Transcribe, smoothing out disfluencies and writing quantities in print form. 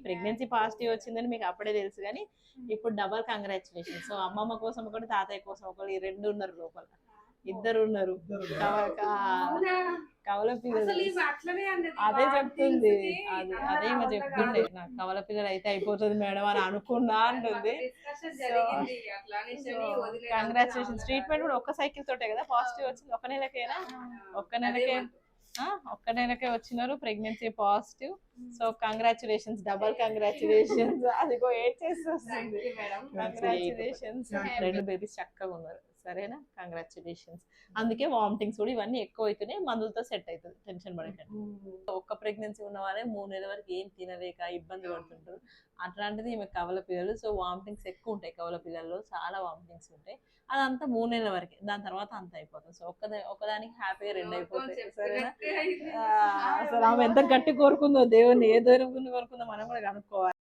Pregnancy positive వచ్చిందని మీకు అప్పుడే తెలుసు కానీ ఇప్పుడు డబల్ కంగ్రాచులేషన్. సో అమ్మమ్మ కోసం ఒకటి, తాతయ్య కోసం ఒకటి, ఈ రెండు ఉన్నారు లోపల, ఇద్దరు ఉన్నారు. కవల పిల్లలు అదే చెప్తుంది, అదే మా చెప్తుండే, నాకు కవల పిల్లలు అయితే అయిపోతుంది మేడం అని అనుకున్నా అంటుంది. కంగ్రాచులేషన్స్. ట్రీట్మెంట్ కూడా ఒక్క సైకిల్ తోటే కదా పాజిటివ్ వచ్చింది? ఒక నెలకేనా? ఒక్క నెలకే వచ్చినారు, pregnancy positive. So congratulations, double congratulations. అదిగో ఏడ్ చేసి వస్తుంది. కంగ్రాచులేషన్స్. రెండు బేబీస్ చక్కగా ఉన్నారు. సరేనా? కంగ్రాచులేషన్స్. అందుకే వామిటింగ్స్ కూడా ఇవన్నీ ఎక్కువ అవుతున్నాయి, మందులతో సెట్ అవుతుంది, టెన్షన్ పడకండి. ఒక్క ప్రెగ్నెన్సీ ఉన్న వాళ్ళే 3 నెలల వరకు ఏం తినలేక ఇబ్బంది పడుతుంటారు. అట్లాంటిది ఈమె కవల పిల్లలు. సో వామిటింగ్స్ ఎక్కువ ఉంటాయి కవల పిల్లల్లో, చాలా వామిటింగ్స్ ఉంటాయి. అదంతా 3 నెలల వరకే, దాని తర్వాత అంత అయిపోతుంది. సో ఒకదానికి హ్యాపీగా 2 అయిపోతాయి. సరేనా? అసలు ఆమె ఎంత గట్టి కోరుకుందో దేవుణ్ణి, ఏ దూరం కోరుకుందో మనం కూడా కనుక్కోవాలి.